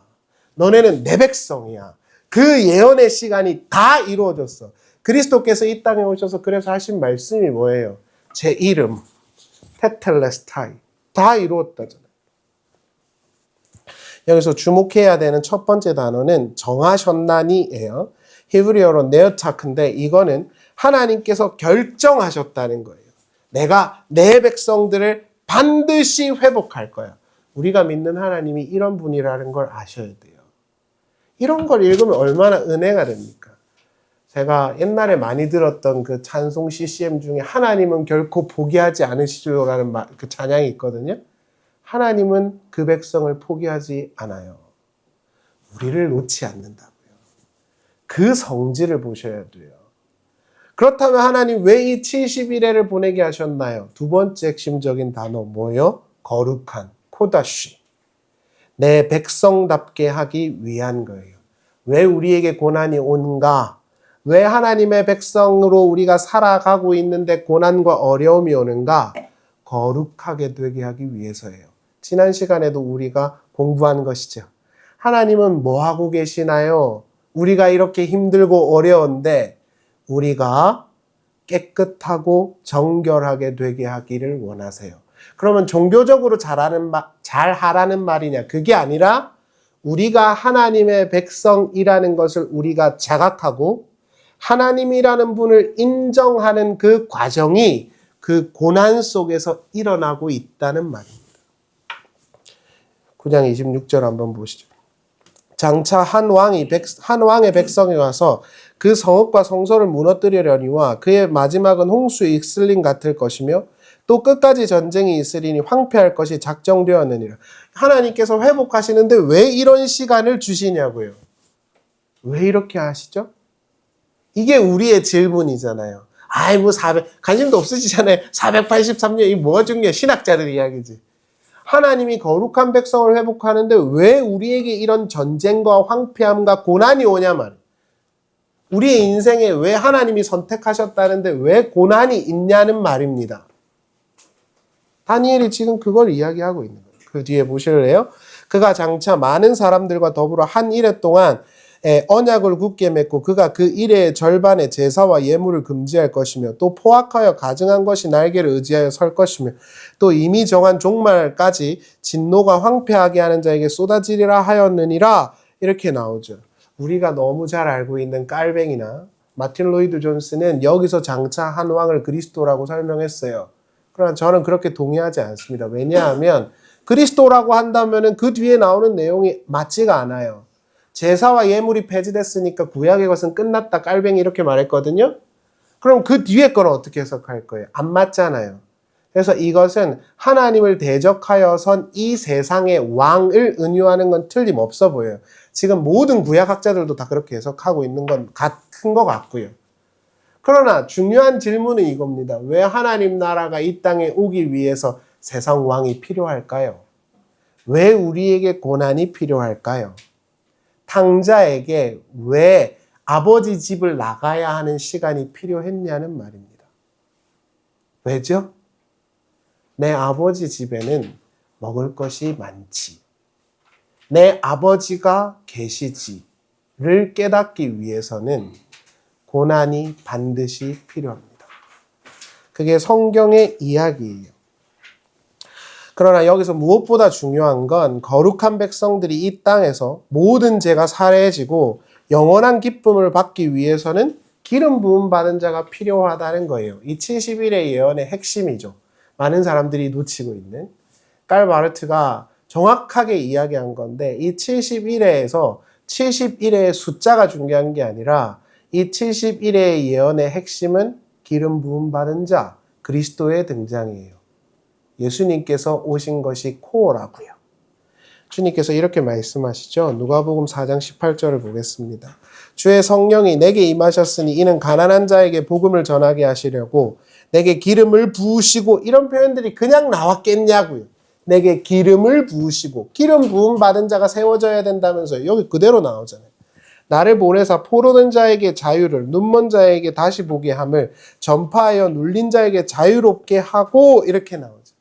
너네는 내 백성이야. 그 예언의 시간이 다 이루어졌어. 그리스도께서 이 땅에 오셔서 그래서 하신 말씀이 뭐예요? 제 이름 테텔레스타이 다 이루었다잖아요. 여기서 주목해야 되는 첫 번째 단어는 정하셨나니예요. 히브리어로 네어타크인데 이거는 하나님께서 결정하셨다는 거예요. 내가 내 백성들을 반드시 회복할 거야. 우리가 믿는 하나님이 이런 분이라는 걸 아셔야 돼요. 이런 걸 읽으면 얼마나 은혜가 됩니까? 제가 옛날에 많이 들었던 그 찬송 CCM 중에 하나님은 결코 포기하지 않으시죠라는 그 찬양이 있거든요. 하나님은 그 백성을 포기하지 않아요. 우리를 놓지 않는다고요. 그 성질을 보셔야 돼요. 그렇다면 하나님 왜 이 70일에를 보내게 하셨나요? 두 번째 핵심적인 단어 뭐예요? 거룩한, 코다시. 내 백성답게 하기 위한 거예요. 왜 우리에게 고난이 온가? 왜 하나님의 백성으로 우리가 살아가고 있는데 고난과 어려움이 오는가? 거룩하게 되게 하기 위해서예요. 지난 시간에도 우리가 공부한 것이죠. 하나님은 뭐 하고 계시나요? 우리가 이렇게 힘들고 어려운데 우리가 깨끗하고 정결하게 되게 하기를 원하세요. 그러면 종교적으로 잘하라는 말이냐? 그게 아니라 우리가 하나님의 백성이라는 것을 우리가 자각하고 하나님이라는 분을 인정하는 그 과정이 그 고난 속에서 일어나고 있다는 말입니다. 9장 26절 한번 보시죠. 장차 한 왕의 백성이 와서 그 성읍과 성소를 무너뜨리려니와 그의 마지막은 홍수에 이슬림 같을 것이며 또 끝까지 전쟁이 있으리니 황폐할 것이 작정되었느니라. 하나님께서 회복하시는데 왜 이런 시간을 주시냐고요. 왜 이렇게 하시죠? 이게 우리의 질문이잖아요. 아이 뭐 관심도 없으시잖아요. 483년 이 뭐가 중요해? 신학자들 이야기지. 하나님이 거룩한 백성을 회복하는데 왜 우리에게 이런 전쟁과 황폐함과 고난이 오냐 말이에요. 우리의 인생에 왜 하나님이 선택하셨다는데 왜 고난이 있냐는 말입니다. 다니엘이 지금 그걸 이야기하고 있는 거예요. 그 뒤에 보실래요? 그가 장차 많은 사람들과 더불어 한 이래 동안 언약을 굳게 맺고 그가 그 일의 절반의 제사와 예물을 금지할 것이며 또 포악하여 가증한 것이 날개를 의지하여 설 것이며 또 이미 정한 종말까지 진노가 황폐하게 하는 자에게 쏟아지리라 하였느니라. 이렇게 나오죠. 우리가 너무 잘 알고 있는 깔뱅이나 마틴 로이드 존스는 여기서 장차 한 왕을 그리스도라고 설명했어요. 그러나 저는 그렇게 동의하지 않습니다. 왜냐하면 그리스도라고 한다면 그 뒤에 나오는 내용이 맞지가 않아요. 제사와 예물이 폐지됐으니까 구약의 것은 끝났다. 깔뱅이 이렇게 말했거든요. 그럼 그 뒤에 거는 어떻게 해석할 거예요? 안 맞잖아요. 그래서 이것은 하나님을 대적하여선 이 세상의 왕을 은유하는 건 틀림없어 보여요. 지금 모든 구약학자들도 다 그렇게 해석하고 있는 건 같은 것 같고요. 그러나 중요한 질문은 이겁니다. 왜 하나님 나라가 이 땅에 오기 위해서 세상 왕이 필요할까요? 왜 우리에게 고난이 필요할까요? 탕자에게 왜 아버지 집을 나가야 하는 시간이 필요했냐는 말입니다. 왜죠? 내 아버지 집에는 먹을 것이 많지. 내 아버지가 계시지를 깨닫기 위해서는 고난이 반드시 필요합니다. 그게 성경의 이야기예요. 그러나 여기서 무엇보다 중요한 건 거룩한 백성들이 이 땅에서 모든 죄가 사해지고 영원한 기쁨을 받기 위해서는 기름 부음 받은 자가 필요하다는 거예요. 이 70일의 예언의 핵심이죠. 많은 사람들이 놓치고 있는. 깔 마르트가 정확하게 이야기한 건데 이 71회에서 71회의 숫자가 중요한 게 아니라 이 71회의 예언의 핵심은 기름 부음 받은 자, 그리스도의 등장이에요. 예수님께서 오신 것이 코어라고요. 주님께서 이렇게 말씀하시죠. 누가복음 4장 18절을 보겠습니다. 주의 성령이 내게 임하셨으니 이는 가난한 자에게 복음을 전하게 하시려고 내게 기름을 부으시고 이런 표현들이 그냥 나왔겠냐고요. 내게 기름을 부으시고 기름 부음 받은 자가 세워져야 된다면서요. 여기 그대로 나오잖아요. 나를 보내사 포로된 자에게 자유를 눈먼 자에게 다시 보게 함을 전파하여 눌린 자에게 자유롭게 하고 이렇게 나오죠.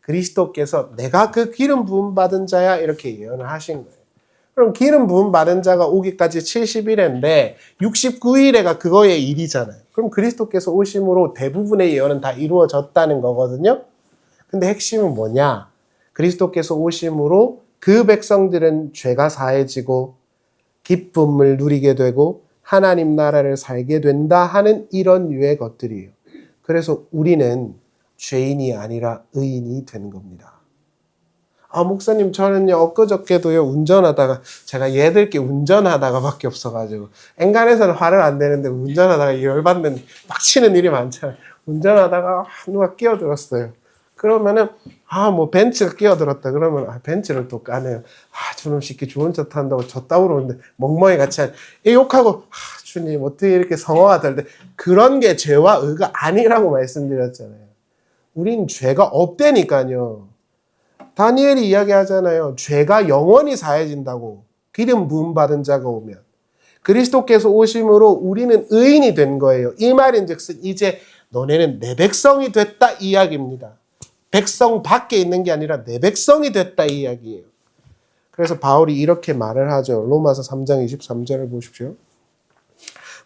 그리스도께서 내가 그 기름 부음 받은 자야 이렇게 예언을 하신 거예요. 그럼 기름 부음 받은 자가 오기까지 70일인데 69일에가 그거의 일이잖아요. 그럼 그리스도께서 오심으로 대부분의 예언은 다 이루어졌다는 거거든요. 근데 핵심은 뭐냐? 그리스도께서 오심으로 그 백성들은 죄가 사해지고 기쁨을 누리게 되고 하나님 나라를 살게 된다 하는 이런 류의 것들이에요. 그래서 우리는 죄인이 아니라 의인이 된 겁니다. 목사님, 저는요, 엊그저께도요, 운전하다가, 제가 얘들께 운전하다가 밖에 없어가지고, 엔간해서는 화를 안 내는데, 운전하다가 열받는, 빡치는 일이 많잖아요. 운전하다가, 누가 끼어들었어요. 그러면은, 뭐, 벤츠가 끼어들었다. 그러면, 벤츠를 또 까네요. 저놈 새끼 좋은 차 탄다고 저 따위로 오는데, 멍멍이 같이 욕하고, 주님, 어떻게 이렇게 성화하던데, 그런 게 죄와 의가 아니라고 말씀드렸잖아요. 우린 죄가 없다니까요. 다니엘이 이야기하잖아요. 죄가 영원히 사해진다고. 기름 부음 받은 자가 오면. 그리스도께서 오심으로 우리는 의인이 된 거예요. 이 말인즉슨 이제 너네는 내 백성이 됐다 이 이야기입니다. 백성 밖에 있는 게 아니라 내 백성이 됐다 이 이야기예요. 그래서 바울이 이렇게 말을 하죠. 로마서 3장 23절을 보십시오.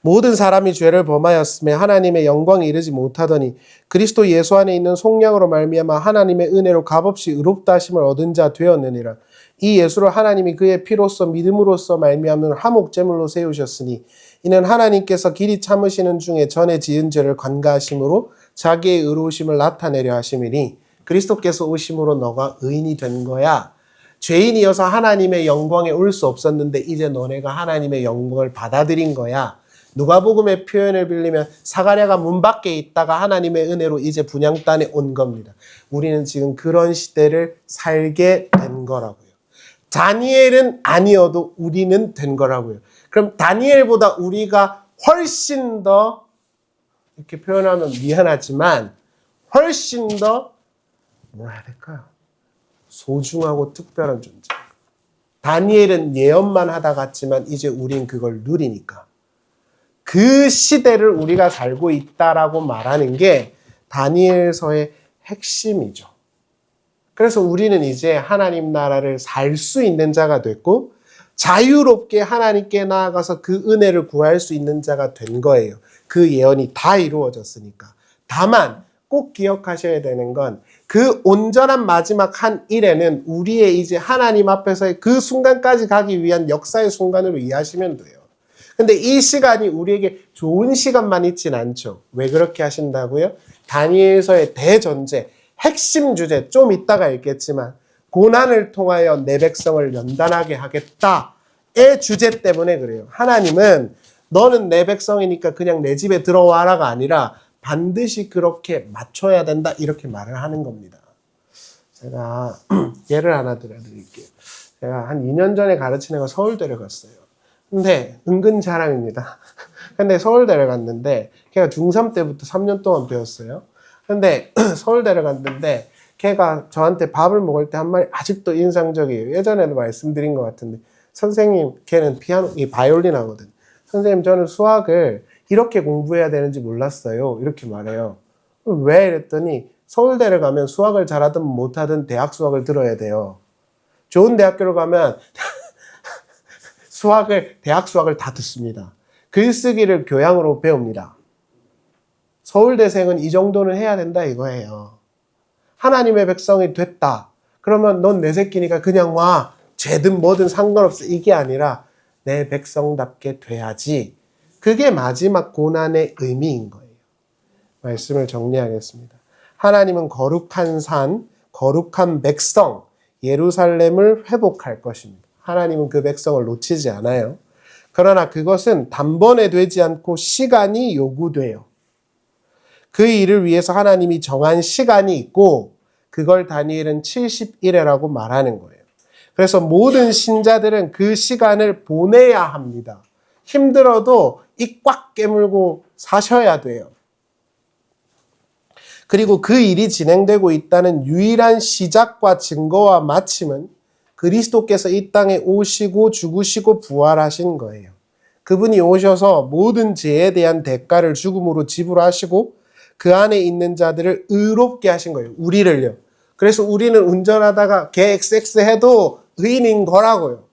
모든 사람이 죄를 범하였으며 하나님의 영광에 이르지 못하더니 그리스도 예수 안에 있는 속량으로 말미암아 하나님의 은혜로 값없이 의롭다 하심을 얻은 자 되었느니라. 이 예수를 하나님이 그의 피로써 믿음으로써 말미암은 화목제물로 세우셨으니 이는 하나님께서 길이 참으시는 중에 전에 지은 죄를 관가하심으로 자기의 의로우심을 나타내려 하심이니 그리스도께서 오심으로 너가 의인이 된 거야. 죄인이어서 하나님의 영광에 올 수 없었는데 이제 너네가 하나님의 영광을 받아들인 거야. 누가복음의 표현을 빌리면 사가랴가 문 밖에 있다가 하나님의 은혜로 이제 분향단에 온 겁니다. 우리는 지금 그런 시대를 살게 된 거라고요. 다니엘은 아니어도 우리는 된 거라고요. 그럼 다니엘보다 우리가 훨씬 더, 이렇게 표현하면 미안하지만 훨씬 더 뭐라 해야 될까요? 소중하고 특별한 존재. 다니엘은 예언만 하다 갔지만 이제 우린 그걸 누리니까. 그 시대를 우리가 살고 있다라고 말하는 게 다니엘서의 핵심이죠. 그래서 우리는 이제 하나님 나라를 살 수 있는 자가 됐고 자유롭게 하나님께 나아가서 그 은혜를 구할 수 있는 자가 된 거예요. 그 예언이 다 이루어졌으니까. 다만 꼭 기억하셔야 되는 건 그 온전한 마지막 한 일에는 우리의 이제 하나님 앞에서의 그 순간까지 가기 위한 역사의 순간으로 이해하시면 돼요. 근데 이 시간이 우리에게 좋은 시간만 있진 않죠. 왜 그렇게 하신다고요? 다니엘서의 대전제, 핵심 주제, 좀 이따가 읽겠지만 고난을 통하여 내 백성을 연단하게 하겠다의 주제 때문에 그래요. 하나님은 너는 내 백성이니까 그냥 내 집에 들어와라가 아니라 반드시 그렇게 맞춰야 된다 이렇게 말을 하는 겁니다. 제가 예를 하나 들어드릴게요. 제가 한 2년 전에 가르친 애가 서울대를 갔어요. 근데 은근 자랑입니다. 근데 서울대를 갔는데 걔가 중3 때부터 3년 동안 배웠어요. 근데 서울대를 갔는데 걔가 저한테 밥을 먹을 때 한 말이 아직도 인상적이에요. 예전에도 말씀드린 것 같은데 선생님, 걔는 바이올린 하거든. 선생님, 저는 수학을 이렇게 공부해야 되는지 몰랐어요. 이렇게 말해요. 왜? 이랬더니 서울대를 가면 수학을 잘하든 못하든 대학 수학을 들어야 돼요. 좋은 대학교를 가면 대학 수학을 다 듣습니다. 글쓰기를 교양으로 배웁니다. 서울대생은 이 정도는 해야 된다 이거예요. 하나님의 백성이 됐다. 그러면 넌 내 새끼니까 그냥 와. 죄든 뭐든 상관없어. 이게 아니라 내 백성답게 돼야지. 그게 마지막 고난의 의미인 거예요. 말씀을 정리하겠습니다. 하나님은 거룩한 산, 거룩한 백성, 예루살렘을 회복할 것입니다. 하나님은 그 백성을 놓치지 않아요. 그러나 그것은 단번에 되지 않고 시간이 요구돼요. 그 일을 위해서 하나님이 정한 시간이 있고 그걸 다니엘은 70일이라고 말하는 거예요. 그래서 모든 신자들은 그 시간을 보내야 합니다. 힘들어도 입 꽉 깨물고 사셔야 돼요. 그리고 그 일이 진행되고 있다는 유일한 시작과 증거와 마침은 그리스도께서 이 땅에 오시고 죽으시고 부활하신 거예요. 그분이 오셔서 모든 죄에 대한 대가를 죽음으로 지불하시고 그 안에 있는 자들을 의롭게 하신 거예요. 우리를요. 그래서 우리는 운전하다가 개 XX 해도 의인인 거라고요.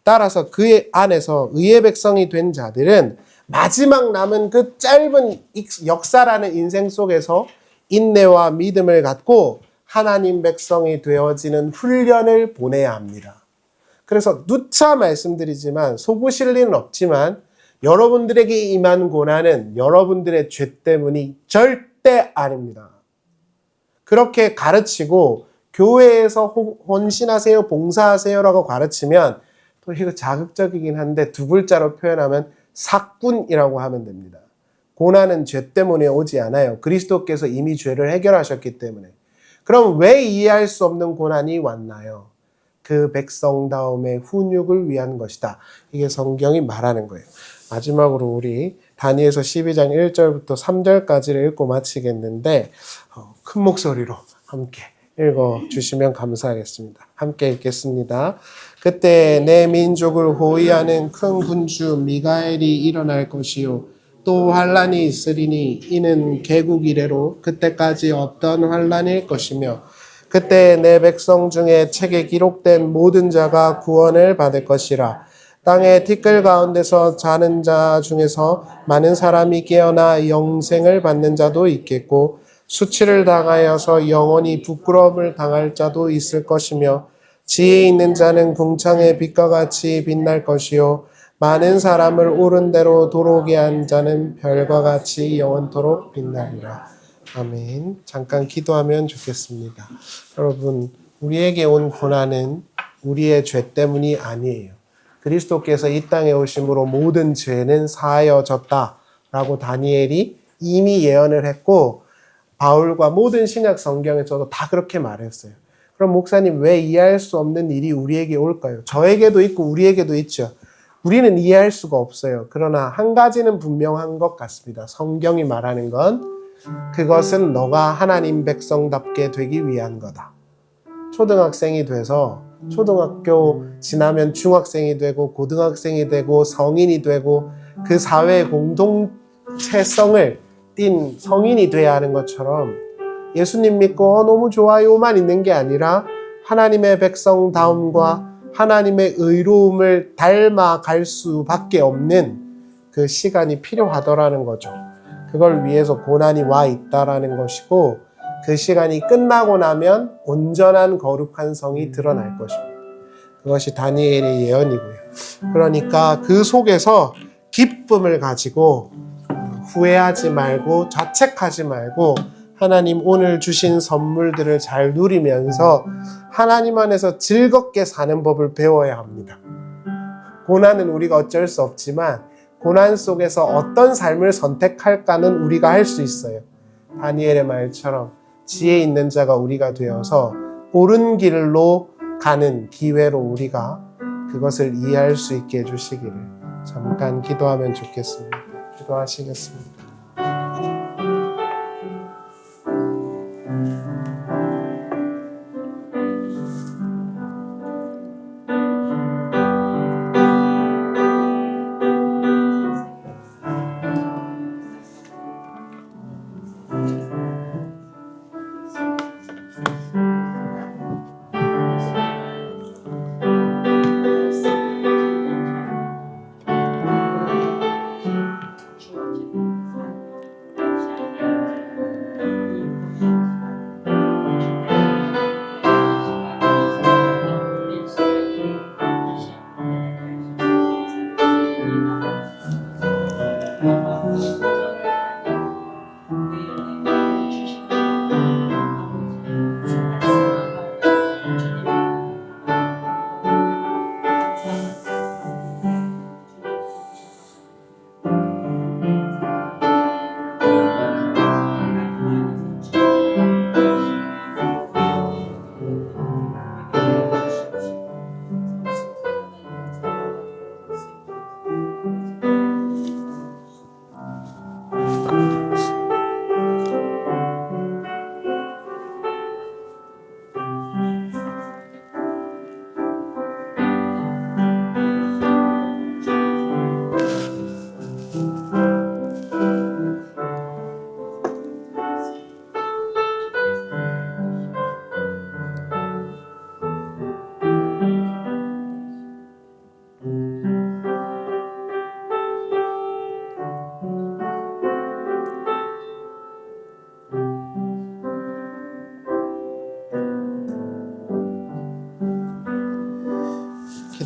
따라서 그 안에서 의의 백성이 된 자들은 마지막 남은 그 짧은 역사라는 인생 속에서 인내와 믿음을 갖고 하나님 백성이 되어지는 훈련을 보내야 합니다. 그래서 누차 말씀드리지만 속으실 일은 없지만 여러분들에게 임한 고난은 여러분들의 죄 때문이 절대 아닙니다. 그렇게 가르치고 교회에서 헌신하세요, 봉사하세요라고 가르치면 또 이거 자극적이긴 한데 두 글자로 표현하면 사꾼이라고 하면 됩니다. 고난은 죄 때문에 오지 않아요. 그리스도께서 이미 죄를 해결하셨기 때문에. 그럼 왜 이해할 수 없는 고난이 왔나요? 그 백성다움의 훈육을 위한 것이다. 이게 성경이 말하는 거예요. 마지막으로 우리 다니엘서 12장 1절부터 3절까지를 읽고 마치겠는데 큰 목소리로 함께 읽어주시면 감사하겠습니다. 함께 읽겠습니다. 그때 내 민족을 호위하는 큰 군주 미가엘이 일어날 것이요 또 환란이 있으리니 이는 개국 이래로 그때까지 없던 환란일 것이며 그때 내 백성 중에 책에 기록된 모든 자가 구원을 받을 것이라. 땅의 티끌 가운데서 자는 자 중에서 많은 사람이 깨어나 영생을 받는 자도 있겠고 수치를 당하여서 영원히 부끄러움을 당할 자도 있을 것이며 지혜 있는 자는 궁창의 빛과 같이 빛날 것이요 많은 사람을 옳은 대로 도로게 한 자는 별과 같이 영원토록 빛나리라. 아멘. 잠깐 기도하면 좋겠습니다. 여러분, 우리에게 온 고난은 우리의 죄 때문이 아니에요. 그리스도께서 이 땅에 오심으로 모든 죄는 사하여졌다라고 다니엘이 이미 예언을 했고 바울과 모든 신약 성경에서도 다 그렇게 말했어요. 그럼 목사님 왜 이해할 수 없는 일이 우리에게 올까요? 저에게도 있고 우리에게도 있죠. 우리는 이해할 수가 없어요. 그러나 한 가지는 분명한 것 같습니다. 성경이 말하는 건 그것은 너가 하나님 백성답게 되기 위한 거다. 초등학생이 돼서 초등학교 지나면 중학생이 되고 고등학생이 되고 성인이 되고 그 사회의 공동체성을 띈 성인이 돼야 하는 것처럼 예수님 믿고 너무 좋아요만 있는 게 아니라 하나님의 백성다움과 하나님의 의로움을 닮아갈 수밖에 없는 그 시간이 필요하더라는 거죠. 그걸 위해서 고난이 와 있다라는 것이고 그 시간이 끝나고 나면 온전한 거룩한 성이 드러날 것입니다. 그것이 다니엘의 예언이고요. 그러니까 그 속에서 기쁨을 가지고 후회하지 말고 자책하지 말고 하나님 오늘 주신 선물들을 잘 누리면서 하나님 안에서 즐겁게 사는 법을 배워야 합니다. 고난은 우리가 어쩔 수 없지만 고난 속에서 어떤 삶을 선택할까는 우리가 할 수 있어요. 다니엘의 말처럼 지혜 있는 자가 우리가 되어서 옳은 길로 가는 기회로 우리가 그것을 이해할 수 있게 해주시기를 잠깐 기도하면 좋겠습니다. 기도하시겠습니다.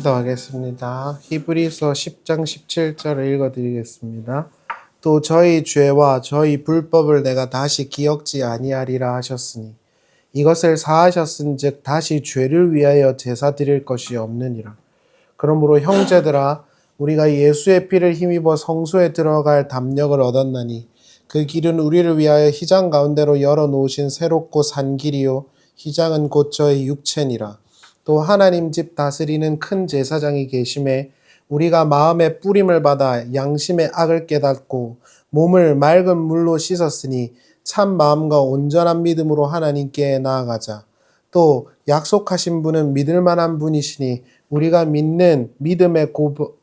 기도하겠습니다. 히브리서 10장 17절을 읽어드리겠습니다. 또 저희 죄와 저희 불법을 내가 다시 기억지 아니하리라 하셨으니 이것을 사하셨은즉 다시 죄를 위하여 제사 드릴 것이 없느니라. 그러므로 형제들아 우리가 예수의 피를 힘입어 성소에 들어갈 담력을 얻었나니 그 길은 우리를 위하여 휘장 가운데로 열어놓으신 새롭고 산 길이요 휘장은 곧 저의 육체니라. 또 하나님 집 다스리는 큰 제사장이 계심에 우리가 마음의 뿌림을 받아 양심의 악을 깨닫고 몸을 맑은 물로 씻었으니 참 마음과 온전한 믿음으로 하나님께 나아가자. 또 약속하신 분은 믿을 만한 분이시니 우리가 믿는 믿음의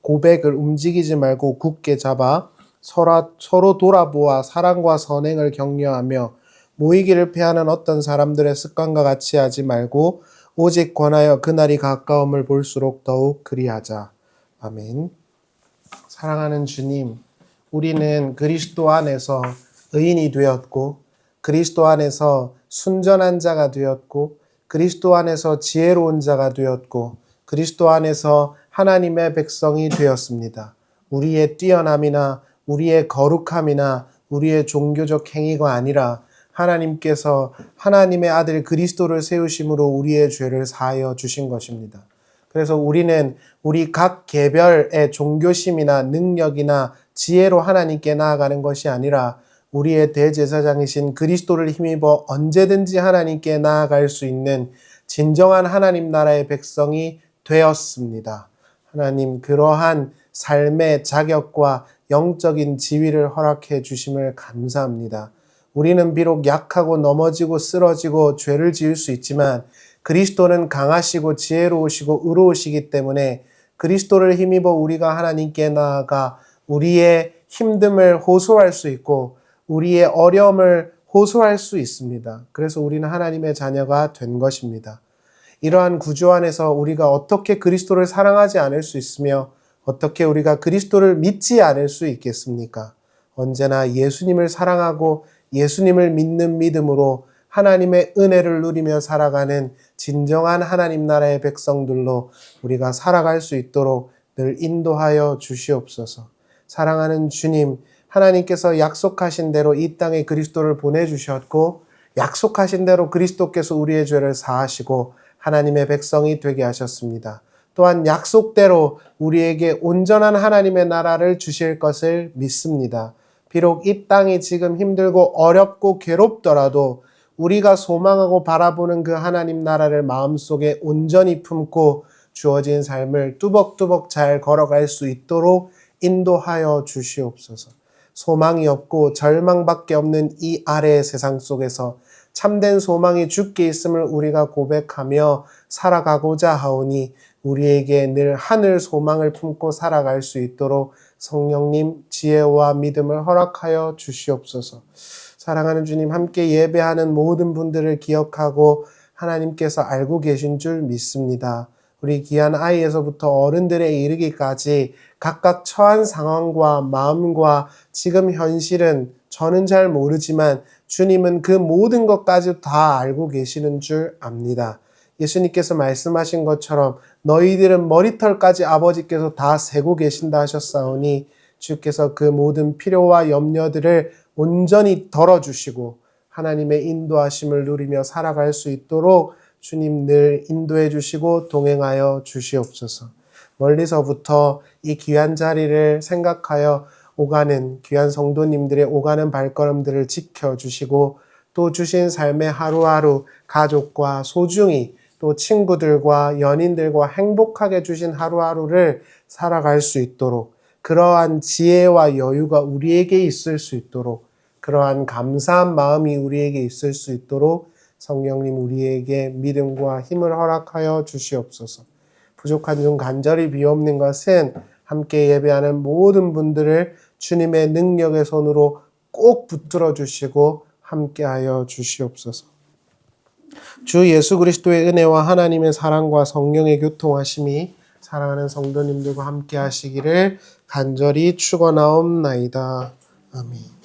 고백을 움직이지 말고 굳게 잡아 서로 돌아보아 사랑과 선행을 격려하며 모이기를 패하는 어떤 사람들의 습관과 같이 하지 말고 오직 권하여 그날이 가까움을 볼수록 더욱 그리하자. 아멘. 사랑하는 주님, 우리는 그리스도 안에서 의인이 되었고 그리스도 안에서 순전한 자가 되었고 그리스도 안에서 지혜로운 자가 되었고 그리스도 안에서 하나님의 백성이 되었습니다. 우리의 뛰어남이나 우리의 거룩함이나 우리의 종교적 행위가 아니라 하나님께서 하나님의 아들 그리스도를 세우심으로 우리의 죄를 사하여 주신 것입니다. 그래서 우리는 우리 각 개별의 종교심이나 능력이나 지혜로 하나님께 나아가는 것이 아니라 우리의 대제사장이신 그리스도를 힘입어 언제든지 하나님께 나아갈 수 있는 진정한 하나님 나라의 백성이 되었습니다. 하나님, 그러한 삶의 자격과 영적인 지위를 허락해 주심을 감사합니다. 우리는 비록 약하고 넘어지고 쓰러지고 죄를 지을 수 있지만 그리스도는 강하시고 지혜로우시고 의로우시기 때문에 그리스도를 힘입어 우리가 하나님께 나아가 우리의 힘듦을 호소할 수 있고 우리의 어려움을 호소할 수 있습니다. 그래서 우리는 하나님의 자녀가 된 것입니다. 이러한 구조 안에서 우리가 어떻게 그리스도를 사랑하지 않을 수 있으며 어떻게 우리가 그리스도를 믿지 않을 수 있겠습니까? 언제나 예수님을 사랑하고 예수님을 믿는 믿음으로 하나님의 은혜를 누리며 살아가는 진정한 하나님 나라의 백성들로 우리가 살아갈 수 있도록 늘 인도하여 주시옵소서. 사랑하는 주님, 하나님께서 약속하신 대로 이 땅에 그리스도를 보내주셨고 약속하신 대로 그리스도께서 우리의 죄를 사하시고 하나님의 백성이 되게 하셨습니다. 또한 약속대로 우리에게 온전한 하나님의 나라를 주실 것을 믿습니다. 비록 이 땅이 지금 힘들고 어렵고 괴롭더라도 우리가 소망하고 바라보는 그 하나님 나라를 마음속에 온전히 품고 주어진 삶을 뚜벅뚜벅 잘 걸어갈 수 있도록 인도하여 주시옵소서. 소망이 없고 절망밖에 없는 이 아래의 세상 속에서 참된 소망이 주께 있음을 우리가 고백하며 살아가고자 하오니 우리에게 늘 하늘 소망을 품고 살아갈 수 있도록 성령님 지혜와 믿음을 허락하여 주시옵소서. 사랑하는 주님, 함께 예배하는 모든 분들을 기억하고 하나님께서 알고 계신 줄 믿습니다. 우리 귀한 아이에서부터 어른들에 이르기까지 각각 처한 상황과 마음과 지금 현실은 저는 잘 모르지만 주님은 그 모든 것까지 다 알고 계시는 줄 압니다. 예수님께서 말씀하신 것처럼 너희들은 머리털까지 아버지께서 다 세고 계신다 하셨사오니 주께서 그 모든 필요와 염려들을 온전히 덜어주시고 하나님의 인도하심을 누리며 살아갈 수 있도록 주님 늘 인도해 주시고 동행하여 주시옵소서. 멀리서부터 이 귀한 자리를 생각하여 오가는 귀한 성도님들의 오가는 발걸음들을 지켜주시고 또 주신 삶의 하루하루 가족과 소중히 또 친구들과 연인들과 행복하게 주신 하루하루를 살아갈 수 있도록 그러한 지혜와 여유가 우리에게 있을 수 있도록 그러한 감사한 마음이 우리에게 있을 수 있도록 성령님 우리에게 믿음과 힘을 허락하여 주시옵소서. 부족한 중 간절히 비옵는 것은 함께 예배하는 모든 분들을 주님의 능력의 손으로 꼭 붙들어 주시고 함께하여 주시옵소서. 주 예수 그리스도의 은혜와 하나님의 사랑과 성령의 교통하심이 사랑하는 성도님들과 함께 하시기를 간절히 축원하옵나이다. 아멘.